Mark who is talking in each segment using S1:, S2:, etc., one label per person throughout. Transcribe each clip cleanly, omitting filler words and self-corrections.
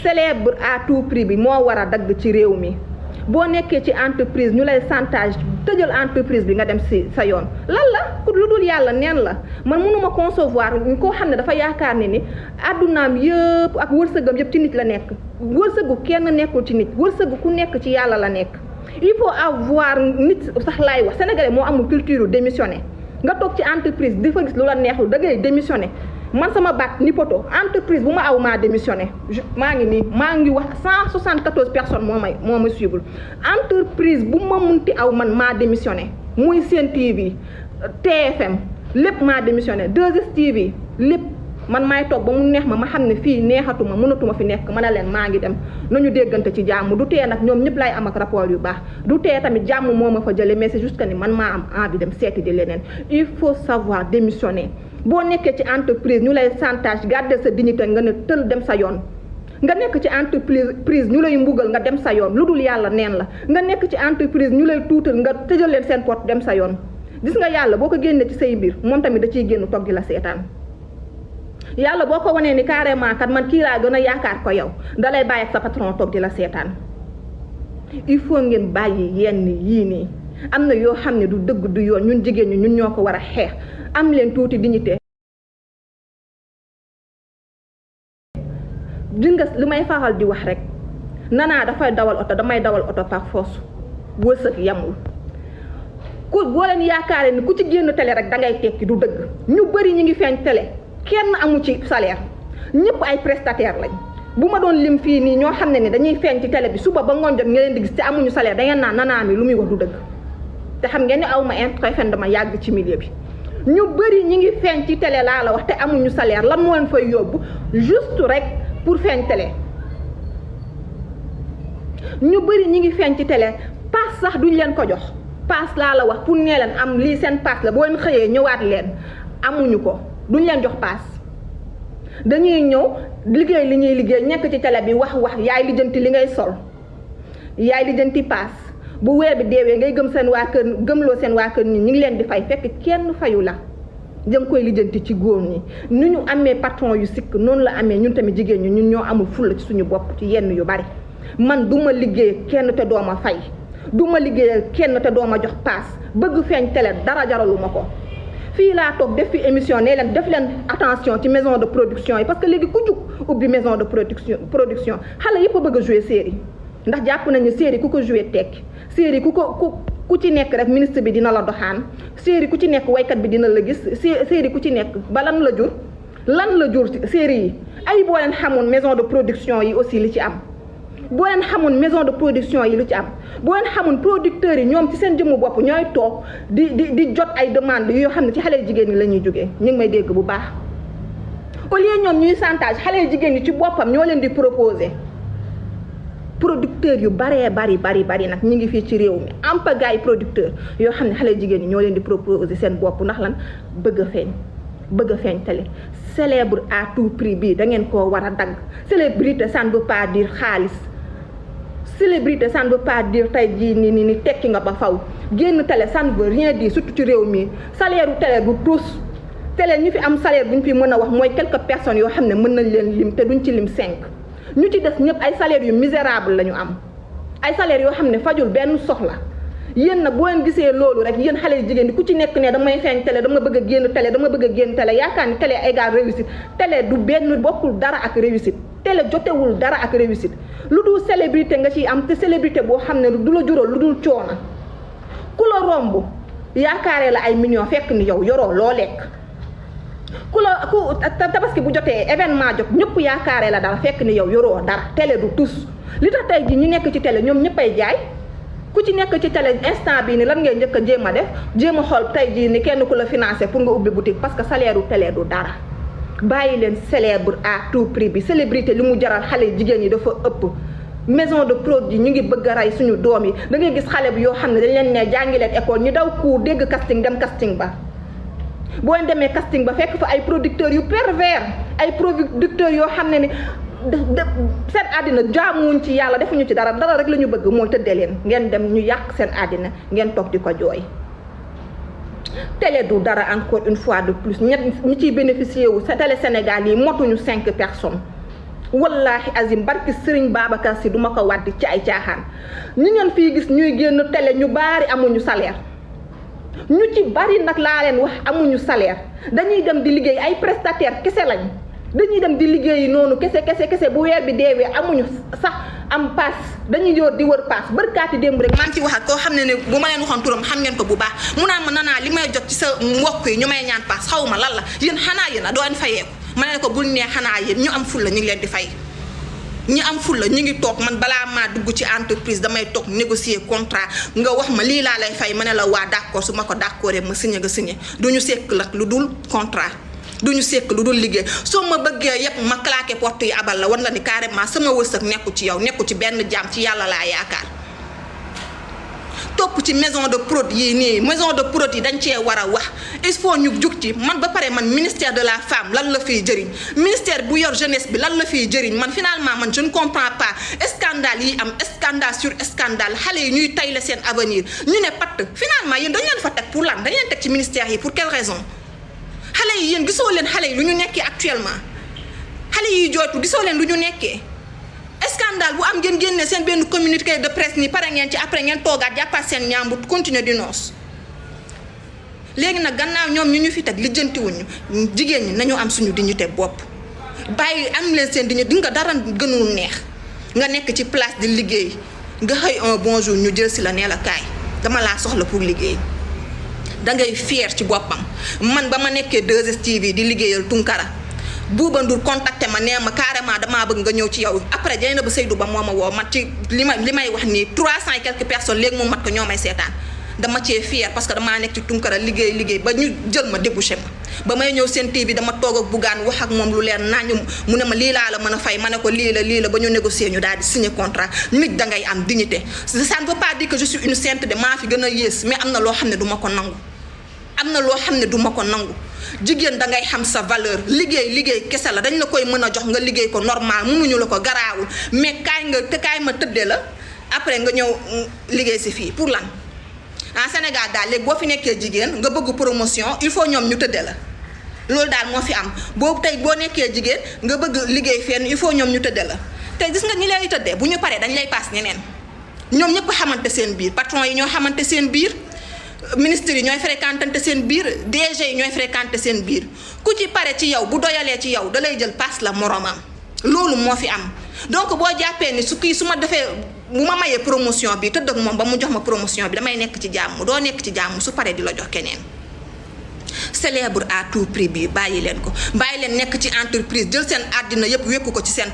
S1: célèbre à tout prix bi moo war a dagg ci réew mi boo nekkee ci entreprise ñu lay chantage tëjal entreprise bi nga dem si sa yoon lan la ku lu dul yàlla neen la man mënuma concevoir koo xam ne dafa yaakaar ne ni àddunaam yëpp ak wërsëgam yëpp ci nit la nekk wërsëgu kenn nekkul ci nit wërsëgu ku nekk ci yàlla la nekk il faut avoir nit sax laay wax sénégalais moo amul culture démissionné nga toog ci entreprise di fa gis lu la neexul da ngay démissionné man sama bac ni poto entreprise bu ma aw maa démissionné maa ngi wax 174 personnes moo ma suivre entreprise bu ma munti aw man maa démissionné muy Sen TV TFM lépp maa démissionné 2STV lépp man maay toog ba mu neex ma xam ne fii neexatuma mënatuma fi nekk mën a leen maa ngi dem nañu déggante ci jàmm du tee nag ñoom ñëpp lay am ak rapport yu baax du tee tamit jàmm moo ma fa jële mais c'est juste que ni man maa am envie dem seeti di leneen il faut savoir démissionner boo nekkee ci entreprise ñu lay chantage garder sa dignité nga ne tël dem sa yoon nga nekk ci entreprise ñu lay mbugal nga dem sa yoon lu dul yàlla neen la nga nekk ci entreprise ñu lay tuutal nga tëjal leen seen porte dem sa yoon gis nga yàlla boo ko génnee ci say mbir moom tamit da ciy génn toog di la seetaan yàlla boo ko wanee ni carrément kat man kii laa gën a yaakaar ko yow dalay bàyyi ak sa patron toog di la seetaan il faut ngeen bàyyi yenn yii nii am na yoo xam ne du dëgg du yoon ñun jigéen ñi ñun ñoo ko war a xeex am leen tuuti dignité di nga li may faral di wax rek nanaa dafay dawal oto damay dawal oto par force wërsëg yamul ku boo leen yaakaaree ni ku ci génn télé rek dangay tekki du dëgg ñu bëri ñi ngi feeñ télé kenn amu ci salaire ñëpp ay prestataire lañ bu ma doon lim fii nii ñoo xam ne ni dañuy feeñ ci télé bi suba ba ngoon jot nga leen di gis te amuñu salaire da ngeen naan nanaa mi lu muy wax du dëgg te xam ngeen ni aw ma intérêt fen dama yàgg ci milieu bi ñu bëri ñi ngi feeñ ci télé laa la wax te amuñu salaire lan moo leen fay yóbbu juste rek pour feeñ télé ñu bëri ñi ngi feeñ ci télé paas sax duñ leen ko jox paas laa la wax pour nee leen am lii seen paas la boo leen xëyee ñëwaat leen amuñu ko duñ leen jox paas dañuy ñëw liggéey li ñuy liggéey nekk ci télé bi wax yaay lijjanti li ngay sol yaay lijjanti paas bu weer bi deewee ngay gëmloo seen waa kër ñi ñu ngi leen di fay fekk kenn fayu la jëm koy lijjanti ci góor ñi ni ñu amee patron yu sikk noonu la amee ñun tamit jigéen ñi ñun ñoo amul fulla ci suñu bopp ci yenn yu bari man du ma liggéey kenn te doo ma fay du ma liggéeyal kenn te doo ma jox paas bëgg feeñ télé dara jaralu ma ko fii laa toog def fi émission ne leen def leen attention ci maison de production yi parce que léegi ku jug ubbi maison de production xale yëpp a bëgg a jouer série ndax jàpp nañu série ku ko jouer tekki série ku ci nekk rek ministre bi dina la doxaan série ku ci nekk waykat bi dina la gis série ku ci nekk ba lan la jur série yi ay boo leen xamoon maison de production yi aussi li ci am boo leen xamoon maison de production yi lu ci am boo leen xamoon producteurs yi ñoom ci seen jëmmu bopp ñooy toog di jot ay demandes yoo xam ne ci xale jigéen ñi la ñuy jógee ñu ngi may dégg bu baax au lieu ñoom ñuy chantage xale jigéen ñi ci boppam ñoo leen di proposer producteurs yu baree bari nag ñu ngi fii ci réew mi am pagaay producteur yoo xam ne xale jigéen ñi ñoo leen di proposer seen bopp ndax lan bëgg a feeñ télé célèbre à tout prix bii da ngeen koo war a dagg célébrité ça ne veut pas dire xaalis célébrité ça ne veut pas dire tey jii ni tekki nga ba faw génn télé ça ne veut rien dire surtout ci réew mi salaire u télé du tous télé ñu fi am salaire bu ñu fi mën a wax mooy quelques personnes yoo xam ne mën nañ leen lim te duñ ci lim 5 ñu ci des ñëpp ay salaire yu misérable la ñu am ay salaire yoo xam ne fajul benn soxla yéen nag boo leen gisee loolu rek yéen xale yu jigéen ñi ku ci nekk ne damay feeñ télé dama bëgg a génn télé yaakaar ni télé égal réussite télé du benn bokkul dara ak réussite télé jotewul dara ak réussite lu dul célébrité nga ciy am te célébrité boo xam ne du la jural lu dul coono ku la romb yaakaaree la ay millions fekk ni yow yoroo loo lekk ku tabaski bu jotee événement jot ñëpp yaakaaree la dara fekk ni yow yoroo dara télé du tus li tax tey ji ñu nekk ci télé ñoom ñëppay jaay ku ci nekk ci télé instant bii ni lan ngay njëkk a jéem a def jéem a xool tey jii ni kenn ku la financé pour nga ubbi boutique parce que salaire u télé du dara bàyyi leen célèbre à tout prix bi célébrité li mu jaral xale jigéen ñi dafa ëpp maison de produit ñu ngi bëgg a rey suñu doom yi da ngay gis xale bi yoo xam ne dañ leen ne jàngi leen école ñu daw cours dégg casting dem casting ba boo demee casting ba fekk fa ay producteurs yu pervers ay producteurs yoo xam ne ni seen àddina jaamuwuñ ci yàlla defuñu ci dara rek la ñu bëgg mooy tëddee leen ngeen dem ñu yàq seen àddina ngeen toog di ko jooy télé du dara encore une fois de plus ñi ciy bénéficier wu sa télé Sénégal yi motuñu 5 personnes wallahi azim barki Serigne Babacar Sy duma ko waddi ci ay caaxaan ñi ngeen fii gis ñuy génn télé ñu baari amuñu salaire ñu ci bari nag laa leen wax amuñu salaire dañuy dem di liggéey ay prestataire kese lañ dañuy dem di liggéeyi noonu kese bu weer bi deewee amuñu sax am paas dañuy yor di wër paas barkaati démb rek maa ngi ci wax ak koo xam ne bu ma leen waxoon turam xam ngeen ko bu baax mu naan ma nanaa li may jot ci sa mbokk yi ñu may ñaan paas xaw ma lan la yéen xanaa yéen a doon fayeeku ma ne ko bul nee xanaa yéen ñu am fulla ñu ngi leen di fay ñi am fulla ñu ngi toog man balaa maa dugg ci entreprise damay toog négocier contrat nga wax ma lii laa lay fay ma ne la waa d'accord su ma ko d'accordé ma signé nga signé duñu sekk lak lu dul contrat duñu sekk lu dul liggéey soo ma bëggee yépp ma claqué porte yi abal la war la ni carrément sama wërsëg nekku ci yow nekku ci benn jaam ci yàlla laa yaakaar topp ci maison de prod yi nii maison de prod yi dañ cee war a wax il faut ñu jug ci man ba pare man ministère de la femme lan la fiy jëriñ ministère bu yor jeunesse bi lan la fiy jëriñ man finalement man je ne comprends pas scandale yi am scandale sur scandale xale yi ñuy tayle seen avenir ñu ne patt finalement yéen dañ leen fa teg pour lan dañ leen teg ci ministère yi pour quelle raison xale yi yéen gisoo leen xale yi lu ñu nekkee actuellement xale yi jooytu gisoo leen lu ñu nekkee scandale bu am ngeen génne seen benn communiqué de presse ni pare ngeen ci après ngeen toogaat jàppaat seen ñaambut continuer di noos léegi nag gannaaw ñoom ñu fi teg lijjantiwuñu jigéen ñi nañu am suñu dignité bopp bàyyi am leen seen dignité di nga dara gënul neex nga nekk ci place di liggéey nga xëy un bonjour ñu jël si la nee la kaay dama laa soxla pour liggéey dangay fier ci boppam man ba ma nekkee 2STV di liggéeyal Tunkara Bouba Ndour contacté ma nee ma carrément damaa bëgg nga ñëw ci yow après Dieynaba Seydou Ba moo ma woo man ci li may wax nii 300 et quelques personnes léegi mu mat ko ñoo may seetaan dama cee fier parce que damaa nekk ci Tunkara liggéey ba ñu jël ma débouché ma ba may ñëw seen TV dama toog ak Bougane wax ak moom lu leer nañu mu ne ma lii laa la mën a fay ma ne ko lii la ba ñu négocier ñu daal di signer contrat nit dangay am dignité ça ne veut pas dire que je suis une sainte de maa fi gën a yées mais am na loo xam ne du ma ko nangu am na loo xam ne du ma ko nangu jigéen da ngay xam sa valeur liggéey kese la dañ la koy mën a jox nga liggéey ko normal mënuñu la ko garaawul mais kaay ma tëddee la après nga ñëw liggéey si fii pour lan en Sénégal daal léegi boo fi nekkee jigéen nga bëgg promotion il faut ñoom ñu tëddee la loolu daal moo fi am boobu tey boo nekkee jigéen nga bëgg liggéey fenn il faut ñoom ñu tëddee la tey gis nga ñi lay tëddee bu ñu paree dañ lay paas ñeneen ñoom ñëpp xamante seen biir patron yi ñoo xamante seen biir ministres yi ñooy fréquenté seen biir DG yi ñooy fréquenté seen biir ku ci pare ci yow bu doyalee ci yow da lay jël paas la moromam loolu moo fi am donc boo jàppee ni su ma defee bu ma mayee promotion bi tëdd ak moom ba mu jox ma promotion bi damay nekk ci jàmm doo nekk ci jàmm su paree di la jox keneen célèbre à tout prix bi bàyyi leen ko bàyyi leen nekk ci entreprise jël seen àddina yépp wékku ko ci seen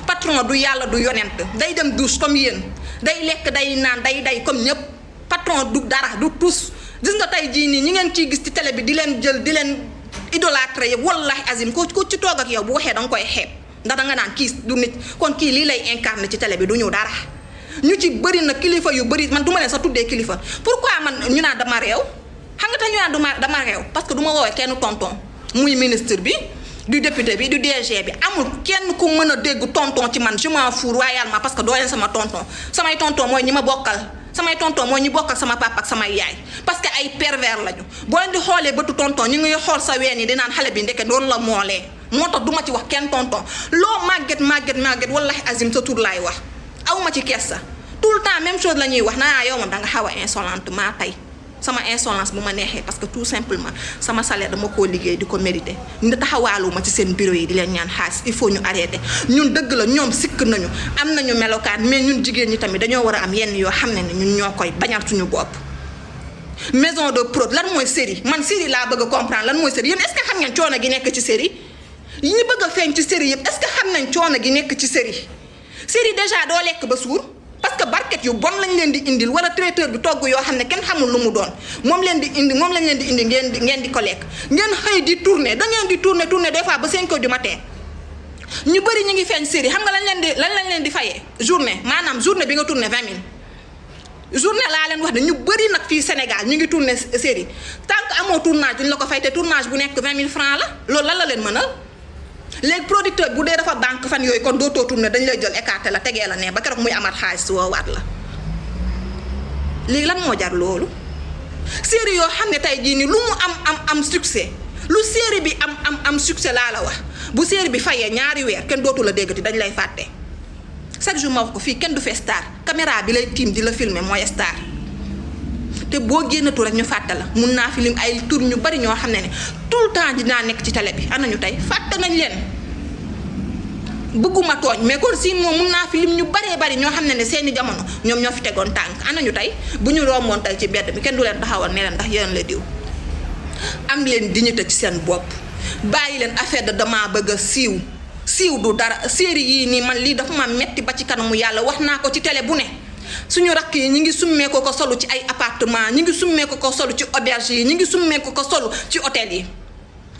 S1: patron du yàlla du yonent day dem douche comme yéen day lekk day naan day comme ñépp patron du dara du tus gis nga tey jii nii ñi ngeen ciy gis ci télé bi di leen jël di leen idolâtre yëpp wallahi azim ko ci toog ak yow bu waxee danga koy xeeb ndax danga naan kii du nit kon kii lii lay incarné ci télé bi du ñu dara ñu ci bëri na kilifa yu bëri man du ma leen sa tuddee kilifa pourquoi man ñu naan dama réew xam nga tax ñu naan dama réew parce que du ma woowee kenn tonton muy ministre bi du député bi du DG bi amul kenn ku mën a dégg tonton ci man je m'en fous royalement parce que doo leen sama tonton samay tonton mooy ñi ma bokkal samay tonton mooy ñi bokkal sama papa ak samay yaay parce que ay pervers lañu boo leen di xoolee bëtu tonton ñu ngi xool sa ween yi di naan xale bi ndeke doon la moolee moo tax duma ci wax kenn tonton loo màgget wallahi azim sa tur laay wax awma ci kersa tout le temps même chose la ñuy wax naa yow moom da nga xaw a insolente maa tey sama insolence bu ma neexee parce que tout simplement sama salaire dama koo liggéey di ko mérité ñu taxawaalu ma ci seen bureau yi di leen ñaan xaalis il faut ñu arrêter ñun dëgg la ñoom sikk nañu am nañu melokaan mais ñun jigéen ñi tamit dañoo war a am yenn yoo xam ne ñun ñoo koy bañal suñu bopp. maison de prod lan mooy série man série laa bëgg a comprendre lan mooy série yéen est-ce que xam ngeen coono gi nekk ci série yi ñu bëgg a feeñ ci série yëpp est-ce que xam nañ coono gi nekk ci série déjà doo lekk ba suur. parce que barket yu bon lañ leen di indil wala traiteur bi togg yoo xam ne kenn xamul lu mu doon moom lañ leen di indi ngeen di ko lekk ngeen xëy di tourner da ngeen di tourner des fois ba 5 heures du matin ñu bëri ñu ngi feeñ série xam nga lañ leen di fayee journée maanaam journée bi nga tourner 20 000 journée laa leen wax ne ñu bëri nag fii Sénégal ñu ngi tourner série tant que amoo tournage duñ la ko fay te tournage bu nekk 20 000 francs la loolu lan la leen mënal léegi producteur bu dee dafa banque fan yooyu kon dootoo tourné dañ lay jël écarté la tegee la ne ba keroog muy amaat xaalis woowaat la léegi lan moo jar loolu série yoo xam ne tey jii nii lu mu am succès
S2: lu série bi am succès laa la wax bu série bi fayee ñaari weer kenn dootu la déggati dañ lay fàtte chaque jour ma wax ko fii kenn du fee star caméra bi lay tiim di la filmer mooy star te boo génnatu rek ñu fàtte la mun naa film ay tour ñu bari ñoo xam ne tout le temps dinaa nekk ci télé bi ana ñu tey fàtte nañ leen bëgguma tooñ mais kon si moom mun naa film ñu baree bari ñoo xam ne seeni jamono ñoom ñoo fi tegoon tànk ana ñu tey bu ñu romboon tey ci mbedd bi kenn du leen taxawal ne leen ndax yéen la diw am leen dignité ci seen bopp bàyyi leen affaire de dama bëgg a siiw du dara série yii nii man lii dafa ma metti ba ci kanamu yàlla wax naa ko ci télé bu ne suñu rakk yi ñi ngi summee ko solu ci ay appartement ñi ngi summee ko solu ci auberge yi ñi ngi summee ko solu ci hôtel yi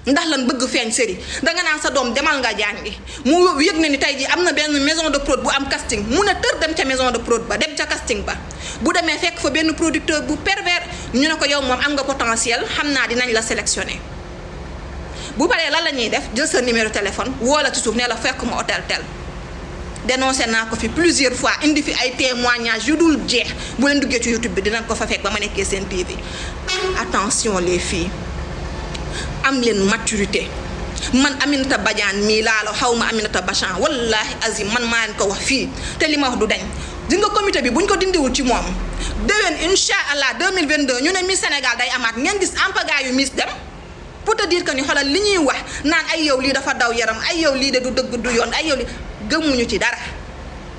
S2: ndax lan bëgg feeñ série danga naan sa doom demal nga jàngi mu yëg na ni tey ji am na benn maison de prod bu am casting mu ne tër dem ca maison de prod ba dem ca casting ba bu demee fekk fa benn producteur bu pervers ñu ne ko yow moom am nga potentiel xam naa dinañ la sélectionner bu paree lan la ñuy def jël sa numéro téléphone woo la ci suuf ne la fekk ma hôtel tel dénoncé naa ko fi plusieurs fois indi fi ay témoignages yu dul jeex bu leen duggee ci YouTube bi dinañ ko fa fekk ba ma nekkee seen TV attention les filles am leen maturité man Aminata Badiane mii laa la xaw ma Aminata Bachan wallahi azim man maa leen ko wax fii te li ma wax du dañ di nga comité bi buñ ko dindiwul ci moom déwén incha allah 2022 ñu ne Miss Sénégal day amaat ngeen gis ampagaayu Miss dem pour te dire que ni xoolal li ñuy wax naan ay yow lii dafa daw yaram ay yow lii de du dëgg du yoon ay yow lii gëmuñu ci dara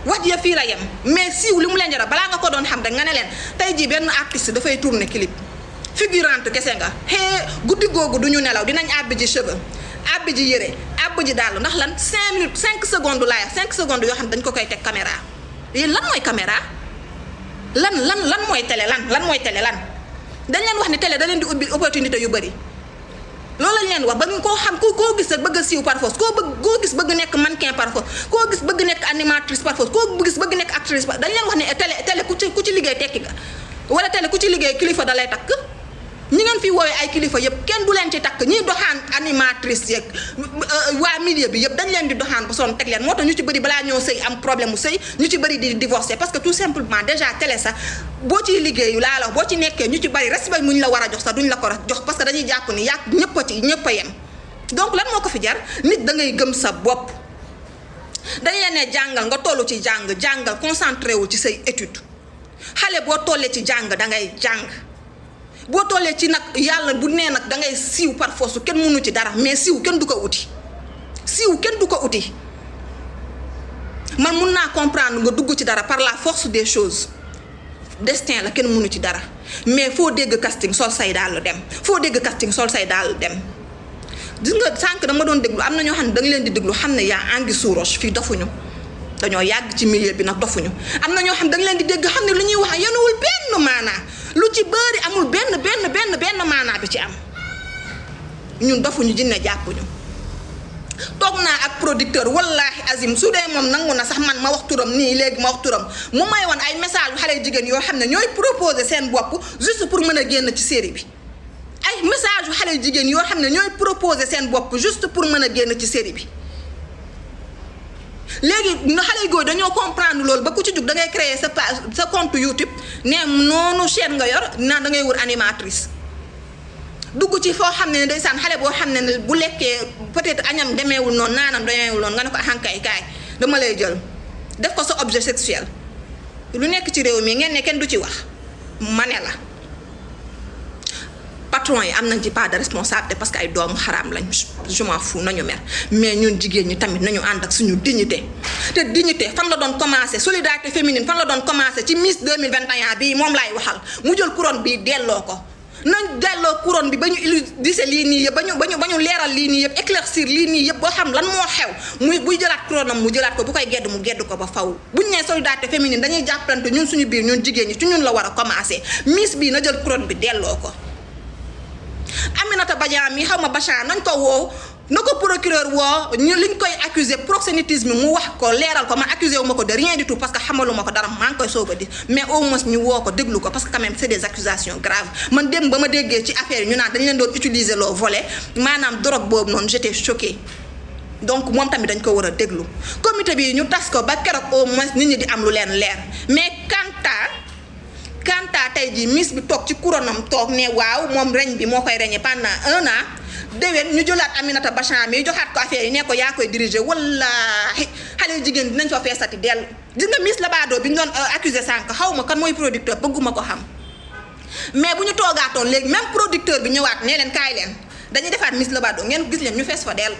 S2: wax ya fii la yem mais siiw li mu leen jara balaa nga ko doon xam rek nga ne leen tey jii benn artiste dafay tourner clip figurante kese nga guddi googu du ñu nelaw dinañ àbbi ji cheveux àbbi ji yére àbbi ji dàll ndax lan 5 minutes 5 secondes laaya 5 secondes yoo xam dañ ko koy teg caméra yéen lan mooy caméra lan mooy télé lan mooy télé lan dañ leen wax ni télé da leen di ubbi opportunité yu bëri loolu lañ leen wax ba koo xam koo gis rek bëgg a siiw par force koo gis bëgg nekk mannequin par force koo gis bëgg nekk animatrice par force koo gis bëgg nekk actrice dañ leen wax ne télé ku ci liggéey tekki nga wala télé ku ci liggéey kilifa da lay takk ñi ngeen fi woowee ay kilifa yëpp kenn du leen ci takk ñiy doxaan animatrice yeeg waa milieu bi yëpp dañ leen di doxaan ba sonn teg leen moo tax ñu ci bëri balaa ñoo sëy am problème mu sëy ñu ci bëri di divorcer parce que tout simplement déjà télé sax boo ciy liggéeyu laa la boo ci nekkee ñu ci bëri respect mu ñu la war a jox sax duñ la ko jox parce que dañuy jàpp ni yàq ñëpp a yem donc lan moo ko fi jar nit da ngay gëm sa bopp dañ leen ne jàngal nga tollu ci jàngal concentré wu ci say étude xale boo tollee ci jàng da ngay jàng boo tollee ci nag yàlla bu nee nag da ngay siiw par force kenn mënu ci dara mais siiw kenn du ko uti man mun naa comprendre nga dugg ci dara par la force des choses destin la kenn mënu ci dara mais foo dégg casting sol say daal dem gis nga sànq dama doon déglu am na ñoo xam ne da nga leen di déglu xam ne yaa angi suuros fii dofuñu dañoo yàgg ci milieu bi nag dofuñu am na ñoo xam ne da nga leen di dégg xam ne lu ñuy wax yenuwul benn maanaa lu ci bëri amul benn maanaa bi ci am ñun dofuñu jinne jàppuñu toog naa ak producteur wallahi azim su dee moom nangu na sax man ma wax turam nii léegi ma wax turam mu may woon ay message xale jigéen yoo xam ne ñooy proposer seen bopp juste pour mën a génn ci série bi ay message yu xale jigéen yoo xam ne ñooy proposer seen bopp juste pour mën a génn ci série bi léegi na xale yu góor dañoo comprendre loolu ba ku ci jug da ngay créer sa compte YouTube ne noonu chaîne nga yor naan da ngay wër animatrice dugg ci foo xam ne ndeysaan xale boo xam ne bu lekkee peut-être añam demeewul noonu naanam demeewul noonu nga ne ko xànkay kaay dama lay jël def ko sa objet sexuel lu nekk ci réew mi ngeen ne kenn du ci wax ma ne la patron yi am nañ ci part de responsabilité parce que ay doomu xaraam lañ je m'en fous nañu mer mais ñun jigéen ñi tamit nañu ànd ak suñu dignité te dignité fan la doon commencé solidarité féminine fan la doon commencé ci Miss 2021 bii moom laay waxal mu jël couronne bi delloo ko nañ delloo couronne bi ba ñu illustrer lii nii yëpp ba ñu leeral lii nii yëpp éclaircir lii nii yëpp boo xam lan moo xew muy buy jëlaat couronne am mu jëlaat ko bu koy gedd mu gedd ko ba faw buñ nee solidarité féminine dañuy jàppalante ñun suñu biir ñun jigéen ñi ci ñun la war a commencé Miss bii na jël couronne bi delloo ko Aminata Badiane mi xaw ma Bachan nañ ko woo na ko procureur woo ñu liñ koy accuser proxénétisme mu wax ko leeral ko man accusé wu ma ko de rien du tout parce que xamaluma ko dara maa ngi koy soog a di mais au moins ñu woo ko déglu ko parce que quand même c'est des accusations graves man dem ba ma déggee ci affaire yi ñu naan dañ leen doon utiliser loo volet maanaam drogue boobu noonu j'étais choquée donc moom tamit dañ ko war a déglu comité bi ñu tas ko ba keroog au moins nit ñi di am lu leen leer mais Kanta tey jii Miss bi toog ci couronam toog ne waaw moom reñ bi moo koy reñe pendant 1 an déwén ñu jëlaat Aminata Bachchan mi joxaat ko affaire yi ne ko yaa koy diriger wallaahi xale jigéen dinañ fa feesati dellu. gis nga Miss Labado bi ñu doon accusé sànq xaw ma kan mooy producteur bëgguma ko xam mais bu ñu toogaatoon léegi même producteur bi ñëwaat nee leen kaay leen dañuy defaat Miss Labado ngeen gis leen ñu fees fa dellu.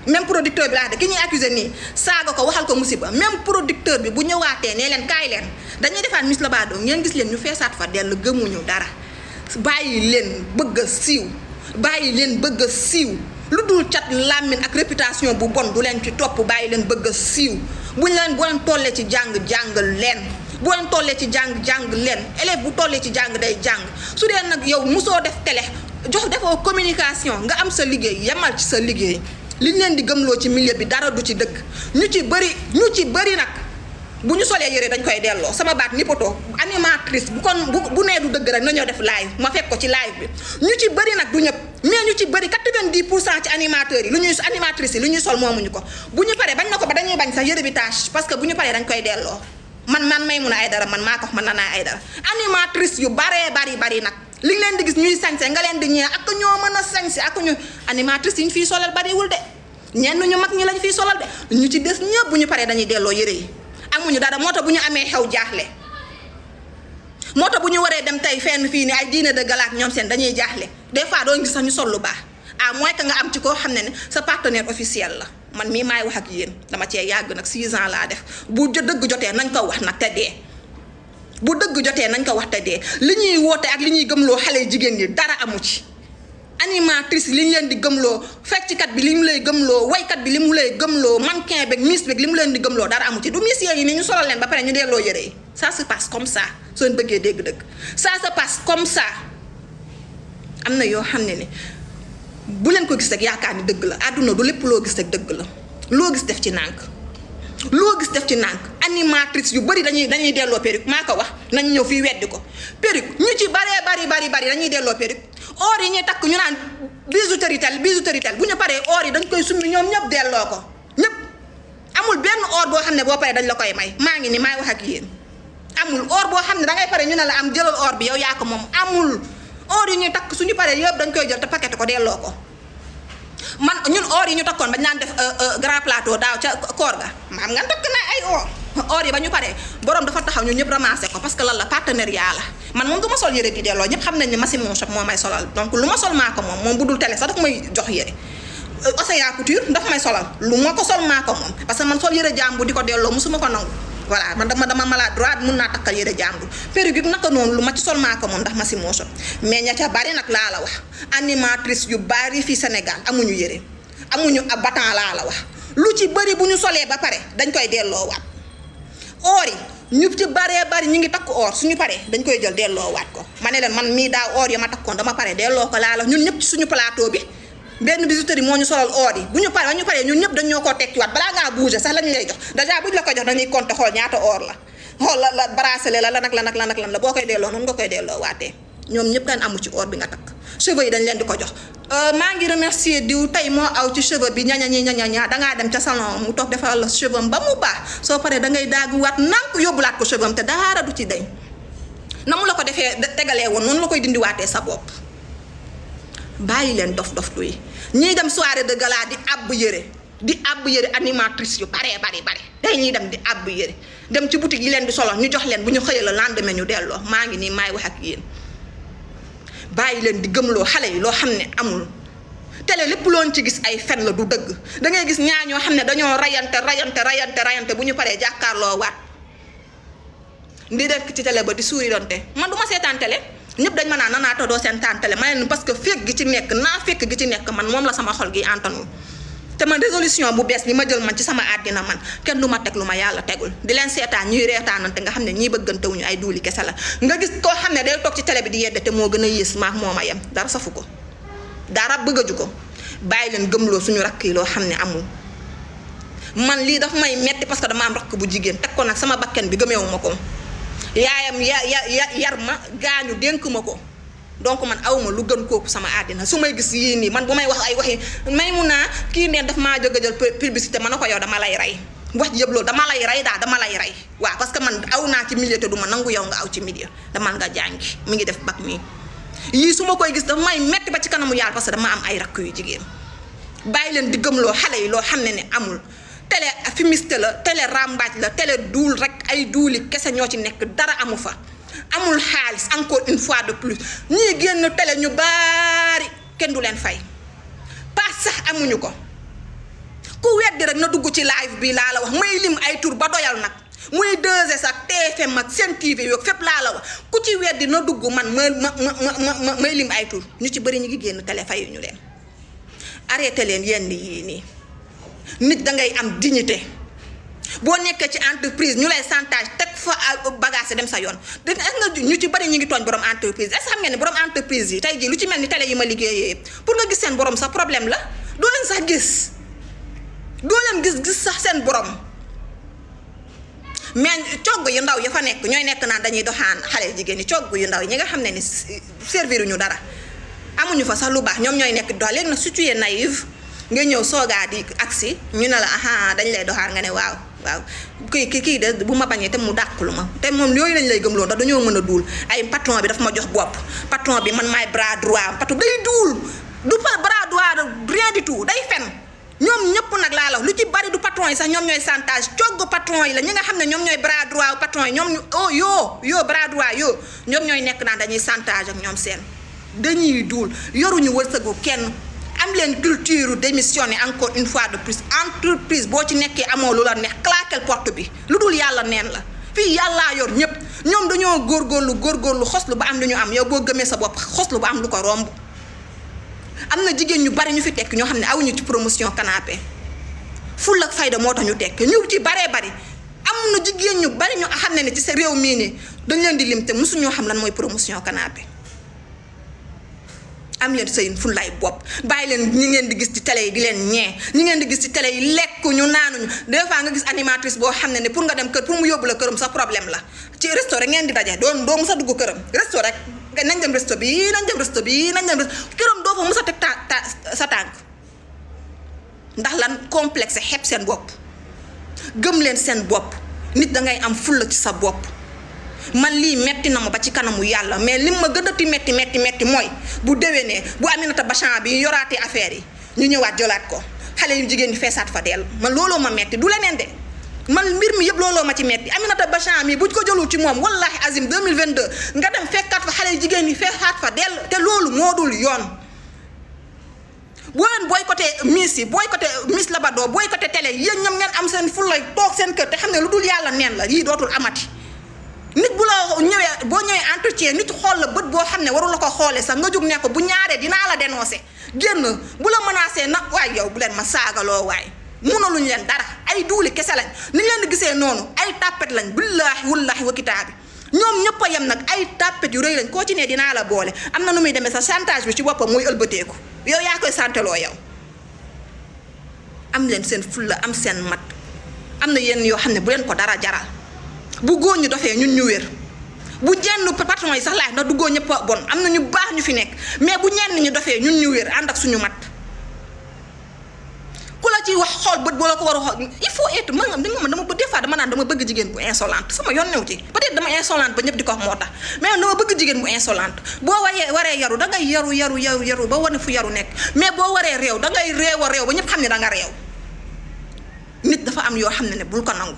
S2: même producteur bi laa de ki ñuy accusé nii saaga ko waxal ko musiba même producteur bi bu ñëwaatee nee leen kaay leen dañuy defaat Miss Labado ngeen gis leen ñu feesaat fa dellu gëmuñu dara bàyyi leen bëgg a siiw bàyyi leen bëgg a siiw lu dul cat làmmiñ ak réputation bu bon du leen ci topp bàyyi leen bëgg a siiw buñ leen boo leen tollee ci jàng leen boo leen tollee ci jàng leen élève bu tollee ci jàng day jàng su dee nag yow musoo def télé defoo communication nga am sa liggéey yamal ci sa liggéey liñ leen di gëmloo ci milieu bi dara du ci dëgg ñu ci bëri nag bu ñu solee yëre dañ koy delloo sama baat ni poto animatrice bu nee du dëgg rek na ñoo def live ma fekk ko ci live bi ñu ci bëri nag du ñëpp mais ñu ci bëri 90% ci animateurs yi animatrices yi lu ñuy sol moomuñu ko bu ñu paree bañ na ko ba dañuy bañ sax yëre bi tâche parce que bu ñu paree dañ koy delloo man Maimouna Aidara man maa ko wax man Nana Aidara animatrice yu bari nag li nga leen di gis ñuy sañse nga leen di ñee ak ñoo mën a sañse ak ñu animatrice yi ñu fiy solal bariwul de ñenn ñu mag ñi lañ fiy solal de ñu ci des ñëpp bu ñu paree dañuy delloo yëre yi amuñu dara moo tax bu ñu amee xew jaaxle moo tax bu ñu waree dem tey fenn fii ni ay dîner de gala ak ñoom seen dañuy jaaxle des fois doo gis sax ñu sol lu baax à moins que nga am ci koo xam ne sa partenaire officiel la man mii maay wax ak yéen dama cee yàgg nag 6 ans laa def bu dëgg jotee nañ ko wax nag te dee bu dëgg jotee nañ ko wax te dee li ñuy woote ak li ñuy gëmloo xale jigéen ñi dara amu ci animatrice li ñu leen di gëmloo fecckat bi li mu lay gëmloo waykat bi li mu lay gëmloo mannequin beeg miss beeg li mu leen di gëmloo dara amu ci du miss yi ni ñu solal leen ba pare ñu delloo yëre yi ça se passe comme ça soo leen bëggee dégg-dëgg ça se passe comme ça am na yoo xam ne ni bu leen ko gis rek yaakaar ni dëgg la àdduna du lépp loo gis rek dëgg la loo gis def ci nànk animatrice yu bëri dañuy delloo perruque maa ko wax nañ ñëw fii weddi ko perruque ñu ci bari dañuy delloo perruque or yi ñuy takk ñu naan bijouterie tel bu ñu paree or yi dañ koy summi ñoom ñëpp delloo ko ñëpp amul benn or boo xam ne boo paree dañ la koy may maa ngi ni maay wax ak yéen amul or boo xam ne dangay pare ñu ne la am jëlal or bi yow yaa ko moom amul or yi ñuy takk suñu paree yëpp dañ koy jël te paquet ko delloo ko man ñun or yi ñu takkoon bañ naan def grand plateau daaw ca koor ga maam nga takk na ay or yi ba ñu paree borom dafa taxaw ñun ñëpp ramassé ko parce que lan la partenariat la man moom du ma sol yëre di delloo ñëpp xam nañ ne Massimo Shop moo may solal donc lu ma sol maa ko moom bu dul télé sax dafa may jox yëre Océan Couture dafa may solal lu ma ko sol maa ko moom parce que man sol yëre jàmbur di ko delloo musuma ko nangu voilà man dama maladroit mun naa takkal yëre jàmbur perruque naka noonu lu ma ci sol maa ko moom ndax Massimo Shop mais ña ca bari nag laa la wax animatrice yu bari fii Sénégal amuñu yëre amuñu ab batan laa la wax lu ci bari bu ñu solee ba pare dañ koy delloo waat or yi ñu ci bari ñu ngi takk or suñu paree dañ koy jël delloo waat ko ma ne leen man mii daaw or yi ma takkoon dama pare delloo ko laa la ñun ñëpp ci suñu plateau bi benn bijouterie moo ñu solal or yi bu ñu paree ñun ñëpp dañoo koo tekkiwaat balaa ngaa bouger sax lañu lay jox déjà buñ la koy jox dañuy compter xool ñaata or la xool la bracelet la lan la boo koy delloo noonu nga koy delloo waatee ñoom ñëpp kan amu ci or bi nga takk cheveux yi dañ leen di ko jox maa ngi remercier diw tey moo aw ci cheveux bi ña dangaa dem ca salon mu toog defal la cheveux ba mu baax soo paree dangay daaguwaat nànk yóbbulaat ko cheveux te dara du ci dañ na mu la ko defee tegalee woon noonu la koy dindiwaatee sa bopp bàyyi leen dof yi ñiy dem soirée de gala di àbb yëre animatrice yu bari day ñuy dem di àbb yëre dem ci boutique yi leen di solo ñu jox leen bu ñu xëyee la lendemain ñu delloo maa ngi nii maay wax ak yéen bàyyi leen di gëmloo xale yi loo xam ne amul télé lépp loon ci gis ay fen la du dëgg da ngay gis ñaar ñoo xam ne dañoo rayante bu ñu paree jàkkaarloo waat di def ci télé ba di suuri donte man du ma seetaan télé ñëpp dañ ma naan Nana doo seetaan télé ma ne parce que fekk gi ci nekk man moom la sama xol gi antanul te man résolution bu bees li ma jël man ci sama àddina man kenn du ma teg lu ma yàlla tegul di leen seetaan ñuy reetaanante nga xam ne ñii bëggantewuñu ay duuli kese la nga gis koo xam ne day toog ci télé bi di yedde te moo gën a yées maak moo ma yem dara safu ko dara bëggaju ko bàyyi leen gëmloo suñu rakk yi loo xam ne amul man lii daf may metti parce que dama am rakk bu jigéen teg ko nag sama bakken bi gëmeewu ma ko yaayam yar ma gaañu dénk ma ko donc man awma lu gën kooku sama àddina su may gis yii nii man bu may wax ay waxi Maimouna kii neen daf maa jóg a jël publicité man na ko yow dama lay rey wax ji yëpp loolu dama lay rey waaw parce que man aw naa ci milieu te du ma nangu yow nga aw ci milieu dama nga jàngi mi ngi def bac nii yii su ma koy gis dafa may metti ba ci kanamu yàlla parce que dama am ay rakk yu jigéen. bàyyi leen di gëmloo xale yi loo xam ne amul télé fumiste la télé rambaaj la télé duul rek ay duuli kese ñoo ci nekk dara amu fa amul xaalis encore une fois de plus ñii génn télé ñu baari kenn du leen fay paas sax amuñu ko ku weddi rek na dugg ci live bi laa la wax may lim ay tur ba doyal nag muy 2S ak TFM ak Sen TV yoog fépp laa la wax ku ci weddi na dugg man may lim ay tur ñu ci bëri ñu ngi génn télé fayu ñu leen arrêté leen yenn yii nii nit da ngay am dignité boo nekkee ci entreprise ñu lay chantage teg fa bagage dem sa yoon est-ce que ñu ci bari ñu ngi tooñ borom entreprise est-ce que xam ngeen ne borom entreprise yi tey jii lu ci mel ni télé yi ma liggéeyee pour nga gis seen borom sax problème la doo leen sax gis doo leen gis sax seen borom mais cogg yu ndaw ya fa nekk ñooy nekk naan dañuy doxaan xale jigéen ñi cogg yu ndaw yi ñi nga xam ne ni servir ñu dara amuñu fa sax lu baax ñoom ñooy nekk dox léegi nag si tu es naïve nga ñëw soogaa di agsi ñu ne la aha dañ lay doxaar nga ne waaw kii de bu ma bañee te mu dàqlu ma te moom yooyu lañ lay gëmloo ndax dañoo mën a duul ay patron bi dafa ma jox bopp patron bi man maay bras droit patron day duul du fa bras droit rien du tout day fen ñoom ñëpp nag laa la lu ci bari du patron yi sax ñoom ñooy chantage cogg patron yi la ñi nga xam ne ñoom ñooy bras droit patron yi ñoom yoo bras droit ñoom ñooy nekk naan dañuy chantage ak ñoom seen dañuy duul yoruñu wërsëgu kenn am leen culture démissionner encore une fois de plus entreprise boo ci nekkee amoo lu la neex claquer porte bi lu dul yàlla neen la fii yàllaa yor ñëpp ñoom dañoo góorgóorlu xoslu ba am lu ñu am yow boo gëmee sa bopp xoslu ba am lu ko romb am na jigéen ñu bari ñu fi tekk ñoo xam ne awuñu ci promotion canapé ful ak fayda moo tax ñu tekk ñu ci baree bari am na jigéen ñu bari ñu xam ne ci sa réew mii nii dañ leen di lim te mosuñoo xam lan mooy promotion canapé am leen seen fullaay bopp bàyyi leen ñi ngeen di gis ci télé yi di leen ñee ñi ngeen di gis ci télé yi lekkuñu naanuñu des fois nga gis animatrice boo xam ne pour nga dem kër pour mu yóbbu la këram sa problème la ci resto rek ngeen di daje doo mu sa dugg këram resto rek nañ dem resto bi këram doo fa mu sa teg sa tànk ndax lan complexe xeeb seen bopp gëm leen seen bopp nit da ngay am fulla ci sa bopp man lii metti na ma ba ci kanamu yàlla mais lim ma gën a ti metti mooy bu déwénee bu Aminata Bachan bi yoraatee affaire yi ñu ñëwaat jëlaat ko xale yu jigéen ñi feesaat fa dell man looloo ma metti du leneen de man mbir mi yëpp looloo ma ci metti Aminata Bachan mi buñ ko jëlul ci moom wallahi azim 2022 nga dem fekkaat fa xale yu jigéen ñi feesaat fa dell te loolu moo dul yoon boo leen boycotté Miss yi boycotté Miss Labado boycotté télé yéen ñoom ngeen am seen fullay toog seen kër te xam ne lu dul yàlla neen la yii dootul amati nit bu la ñëwee boo ñëwee entretien nit xool la bët boo xam ne waru la ko xoolee sax nga jóg ne ko bu ñaaree dinaa la dénoncé génn bu la menacé nag waaye yow bu leen ma saagaloo waaye munaluñ leen dara ay duuli kese lañ ni leen di gisee noonu ay tàppet lañ billaahi wallaahi wa kitaabi ñoom ñëpp a yem nag ay tàppet yu rëy lañ koo ci ne dinaa la boole am na nu muy demee sa chantage bi ci boppam muy ëlbateeku yow yaa koy santeloo yow am leen seen fulla am seen mat am na yenn yoo xam ne bu leen ko dara jaral bu góor ñu dofee ñun ñu wér bu jenn patron yi sax laaj na du góor ñëpp a bon am na ñu baax ñu fi nekk mais bu ñenn ñu dofee ñun ñu wér ànd ak suñu mat ku la ci wax xool bët boo la ko war a xool il faut être man dama des fois dama naan dama bëgg jigéen bu insolente sama yoon new ci peut-être dama insolente ba ñëpp di ko wax moo tax mais dama bëgg jigéen bu insolente boo waree yaru da ngay yaru ba wane fu yaru nekk mais boo waree réew da ngay réew a réew ba ñëpp xam ne da nga réew nit dafa am yoo xam ne bul ko nangu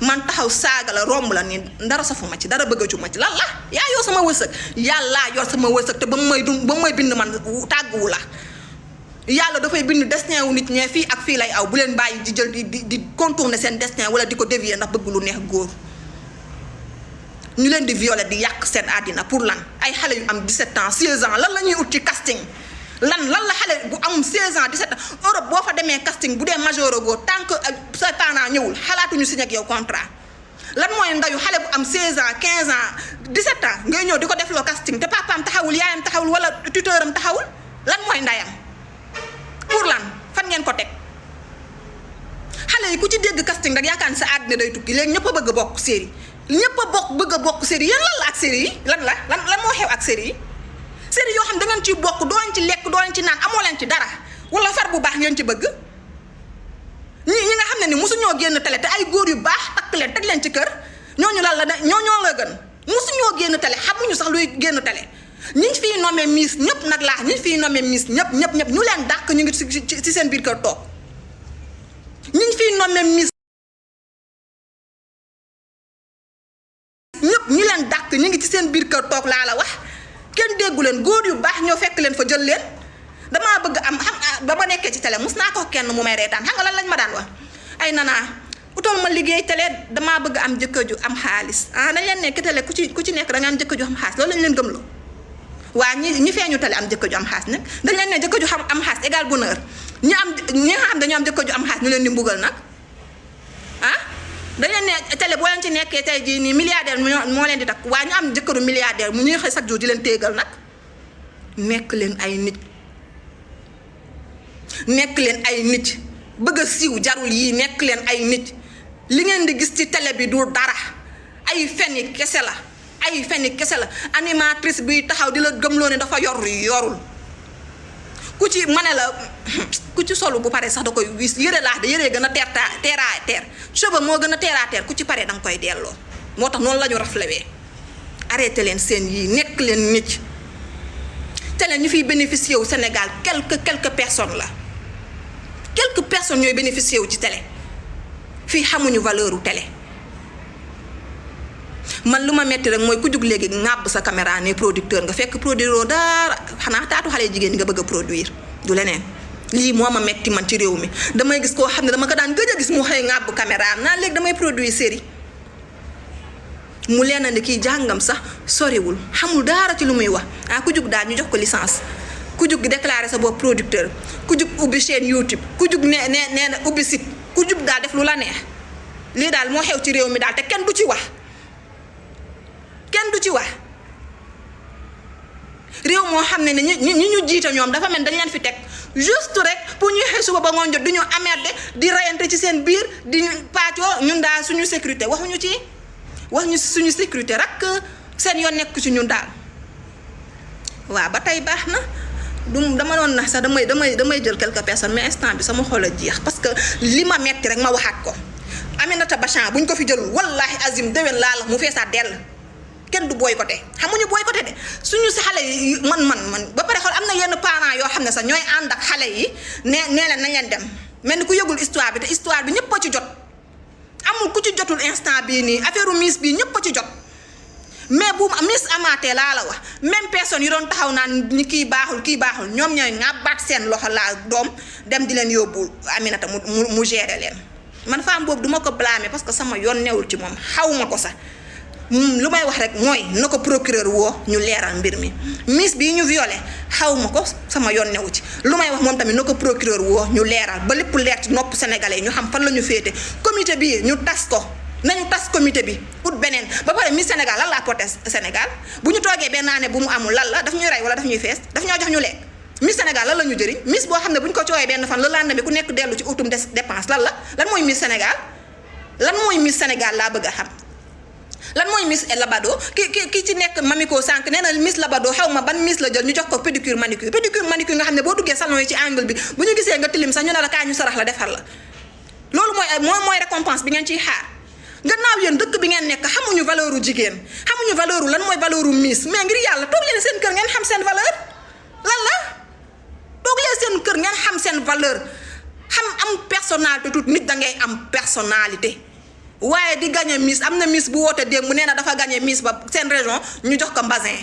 S2: man taxaw saaga la romb la ni dara safuma ci dara bëggajuma ci lan la yaa yor sama wërsëg yàllaa yor sama wërsëg te ba mu may bind man tàgguwu la yàlla dafay bind destin wu nit ñee fii ak fii lay aw bu leen bàyyi di jël di contourner seen destin wala di ko dévier ndax bëgg lu neex góor ñu leen di violer di yàq seen àddina pour lan ay xale yu am 17 ans 16 ans lan la ñuy ut ci casting lan la xale bu am 16 ans 17 ans Europe boo fa demee casting bu dee majeur góor tant que sa parent ñëwul xalaatuñu signé ak yow contrat lan mooy ndayu xale bu am 16 ans 15 ans 17 ans ngay ñëw di ko defloo casting te papaam taxawul yaayam taxawul wala tuteuram taxawul lan mooy ndayam pour lan fan ngeen ko teg xale yi ku ci dégg casting rek yaakaar ni sa àddina day tukki léegi ñëpp a bëgg a bokk série ñëpp a bëgg a bokk série yéen lan la ak série yi lan moo xew ak série yi série yoo xam da ngeen ciy bokk doo leen ci lekk doo leen ci naan amoo leen ci dara wala far bu baax ngeen ci bëgg ñi nga xam ne ni mosuñoo génn télé te ay góor yu baax takk leen teg leen ci kër ñooñu lan la ñoo la gën mosuñoo génn télé xamuñu sax luy génn télé ñi fiy nommé Miss ñëpp nag laa ñi fiy nommé Miss ñëpp ñu leen dàq ñu ngi ci seen biir kër toog ñi fiy nommé Miss ñëpp ñi leen dàq ñu ngi ci seen biir kër toog laa la wax kenn déggu leen góor yu baax ñoo fekk leen fa jël leen damaa bëgg am xam ba ma nekkee ci télé mus naa ko kenn mu may reetaan xam nga lan lañ ma daan wax ay nanaa utal ma liggéey télé damaa bëgg am jëkkër ju am xaalis dañ leen nekk télé ku ci nekk da nga am jëkkër ju am xaalis loolu lañ leen gëmloo waa ñi feeñu télé am jëkkër ju am xaalis nag dañ leen ne jëkkër ju am xaalis égal bonheur ñi nga xam dañoo am jëkkër ju am xaalis ñu leen di mbugal nag dañ leen ne télé boo leen ci nekkee tey jii nii milliardaire moo leen di takk waa ñu am jëkkëru milliardaire mu ñuy xëy chaque jour di leen téegal nag nekk leen ay nit bëgg a siiw jarul yii nekk leen ay nit li ngeen di gis ci télé bi du dara ay feni kese la animatrice bi taxaw di la gëmloo ne dafa yorul ku ci mane la ku ci solu bu paree sax da koy wis yëre laax de yëre gën a terre à terre cheveux moo gën a terre à terre ku ci paree danga koy delloo moo tax noonu la ñu raflewee arrêté leen seen yii nekk leen nit télé ñu fiy bénéficier wu Sénégal quelques personnes la quelques personnes ñooy bénéficier wu ci télé fii xamuñu valeur u télé man lu ma metti rek mooy ku jug léegi ŋàbb sa caméra ne producteur nga fekk produire dara xanaa taatu xale jigéen ñi nga bëgg a produire du leneen lii moo ma metti man ci réew mi damay gis koo xam ne dama ko daan gëj a gis mu xëy ŋàbb caméra am naa léegi damay produire série mu leen ne kii jàngam sax soriwul xamul dara ci lu muy wax ku jug daal ñu jox ko licence ku jug déclarer sa bopp producteur ku jug ubbi chaîne YouTube ku jug nee na ubbi site ku jug daal def lu la neex lii daal moo xew ci réew mi daal te kenn du ci wax réew moo xam ne ñi ñu jiite ñoom dafa mel dañ leen fi teg juste rek pour ñuy xëy suba ba ngoon jot di ñu amerde di rayante ci seen biir di paccoo ñun daal suñu sécurité waxuñu suñu sécurité rek seen yoon nekk ci ñun daal waaw ba tey baax na dama doon nax sax damay jël quelques personnes mais instant bi sama xol a jeex parce que li ma metti rek ma waxaat ko Aminata Bachan buñ ko fi jëlul wallahi azim déwén laa la mu feesaat dell kenn du boycotté xamuñu boycotté de suñu si xale yi man ba pare xool am na yenn parents yoo xam ne sax ñooy ànd ak xale yi nee leen nañ leen dem mel ni ku yëgul histoire bi te histoire bi ñëpp a ci jot amul ku ci jotul instant bii nii affaire Miss bii ñëpp a ci jot mais bu Miss amaatee laa la wax même personne yi doon taxaw naan ni kii baaxul ñoom ñooy ŋàbbaat seen loxo laa doom dem di leen yóbbu Aminata mu gérer leen man femme boobu duma ko blâmer parce que sama yoon newul ci moom xaw ma ko sax lu may wax rek mooy na ko procureur woo ñu leeral mbir mi Miss bii ñu violé xaw ma ko sama yoon newu ci lu may wax moom tamit na ko procureur woo ñu leeral ba lépp leer ci nopp sénégalais ñu xam fan la ñu féete comité bi ñu tas ko nañu tas comité bi ut beneen ba pare Miss Sénégal lan la apporté Sénégal bu ñu toogee benn année bu mu amul lan la daf ñuy rey wala daf ñuy fees daf ñoo jox ñu lekk Miss Sénégal lan la ñu jëriñ Miss boo xam ne bu ñu ko coowee benn fan la lendemain ku nekk dellu ci utum dépense lan mooy Miss Sénégal laa bëgg a xam lan mooy Miss Labado ki ci nekk Mamiko sànq nee na Miss Labado xaw ma ban Miss la jël ñu jox ko pédicure manicure nga xam ne boo duggee salon yi ci angle bi bu ñu gisee nga tilim sax ñu ne la kaa ñu sarax la defar la loolu mooy récompense bi ngeen ciy xaar gannaaw yéen dëkk bi ngeen nekk xamuñu valeur u jigéen xamuñu valeur u lan mooy valeur u Miss mais ngir yàlla toog leen seen kër ngeen xam seen valeur lan la toog leen seen kër ngeen xam seen valeur xam am personnalité tout nit da ngay am personnalité waaye di gagné Miss am na Miss bu woote démb mu nee na dafa gagné Miss ba seen région ñu jox ko mbasin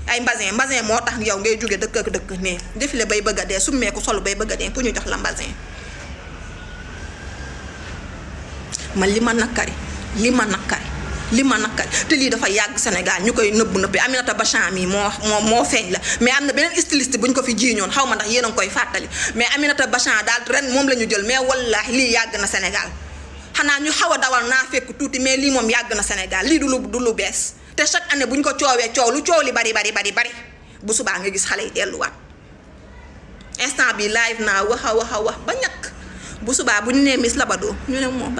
S2: ay mbasin moo tax yow ngay jóge dëkk ak dëkk ne défilé bay bëgg a dee summeeku solu bay bëgg a dee pour ñu jox la mbasin man li ma nakkari te lii dafa yàgg Sénégal ñu koy nëbbi Aminata Bachan mi moo feeñ la mais am na beneen styliste buñ ko fi jiiñoon xaw ma ndax yéen a ngi koy fàttali mais Aminata Bachan daal ren moom la ñu jël mais wallaahi lii yàgg na Sénégal xanaa ñu xaw a dawal naa fekk tuuti mais lii moom yàgg na Sénégal lii du lu bees te chaque année buñ ko coowee lu coow li bari bu subaa nga gis xale yi delluwaat instant bi live naa wax ba ñàkk bu subaa bu ñu nee Miss Labado ñu ne moom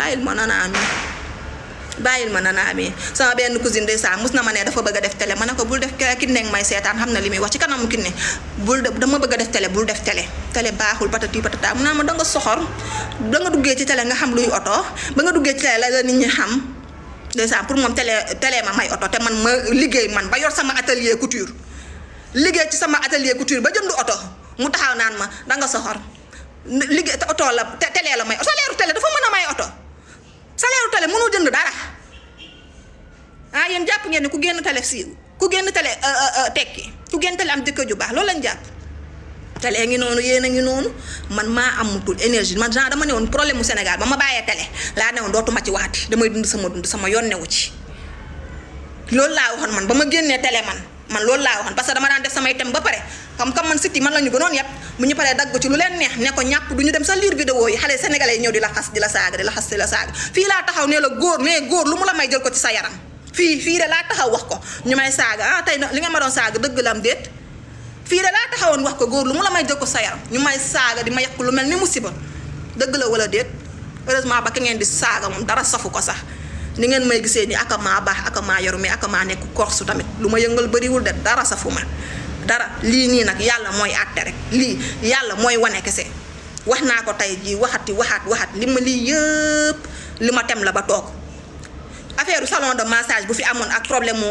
S2: bàyyil ma nanaa mi sama benn cousine de sa mus na ma ne dafa bëgg a def télé ma ne ko bul def Kiné may seetaan xam na li muy wax ci kanamu Kiné dama bëgg a def télé bul def télé baaxul patati patata mu naa ma da nga soxor da nga duggee ci télé nga xam luy oto ba nga duggee ci télé la nit ñi xam ndeysaan pour moom télé ma may oto te man ma liggéey man ba yor sama atelier couture liggéey ci sama atelier couture ba jënd oto mu taxaw naan ma danga soxor liggéey te oto la télé la may salaire télé dafa mën a may oto salaire télé mënul jënd dara yéen jàpp ngeen ne ku génn télé siiw ku génn télé tekki ku génn télé am jëkkër ju baax loolu lañ jàpp télé ngi noonu yéen a ngi noonu man maa amutul énergie man genre dama ne woon problème mu Sénégal ba ma bàyyee télé laa ne woon dootuma ci waxati damay dund sama yoon newu ci loolu laa waxoon man ba ma génnee télé man loolu laa waxoon parce que dama daan def samay thème ba pare comme man site yi man la ñu gënoon yàpp bu ñu paree dagg ci lu leen neex ne ko ñàpp du ñu dem sa lire vidéo yi xale sénégalais yi ñëw di la xas di la saaga fii laa taxaw ne la góor lu mu la may jël ko ci sa yaram fii de laa taxaw wax ko ñu may saaga tey li nga ma doon saaga dëgg la am déet fii de laa taxawoon wax ko góor lu mu la may jël ko sa yaram ñu may saaga di ma yàq lu mel ni musiba dëgg la wala déet heureusement ba ki ngeen di saaga moom dara safu ko sax ni ngeen may gisee ni aka maa baax aka maa yaru mais aka maa nekk korsu tamit lu ma yëngal bëriwul de dara safu ma dara lii nii nag yàlla mooy àtte rek lii yàlla mooy wane kese wax naa ko tey jii waxaat li ma lii yëpp li ma tem la ba toog affaire salon de massage bu fi amoon ak problème mu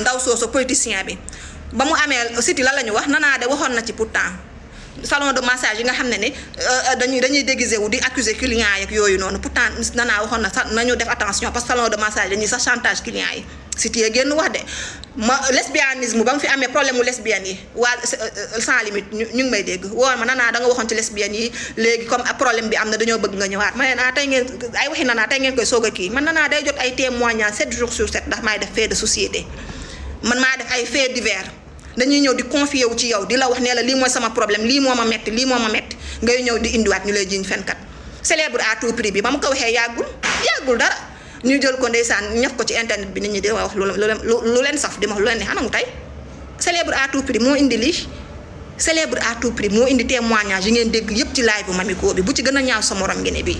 S2: ndaw soosu politicien bi ba mu amee siti la ñu wax nanaa de waxoon na ci pourtant salon de massage yi nga xam ne ni dañuy déguisé wu di accuser clients yeeg yooyu noonu pourtant nanaa waxoon na sax nañu def attention parce que salon de massage dañuy sax chantage clients yi siti yee génn wax de lesbianisme ba mu fi amee problème mu lesbienne yi waa sans limite ñu ngi may dégg woo ma nanaa da nga waxoon ci lesbienne yi léegi comme problème bi am na dañoo bëgg nga ñëwaat ma ne tey ngeen ay waxi nanaa tey ngeen koy soog a kii man nanaa day jot ay témoignages 7 jours sur 7 ndax maay def fait de société man maa def ay faits divers dañuy ñëw di confier wu ci yow di la wax ne la lii mooy sama problème lii moo ma metti ngay ñëw di indiwaat ñu lay jiñ fenkat célèbre à tout prix bi ba mu ko waxee yàggul dara ñu jël ko ndeysaan ñaf ko ci internet bi nit ñi di wax lu leen saf di ma wax lu leen ne xanamu tey célèbre à tout prix moo indi lii célèbre à tout prix moo indi témoignage yi ngeen dégg yëpp ci live bu Mamy Go bi bu ci gën a ñaaw sa morom ngi ne bii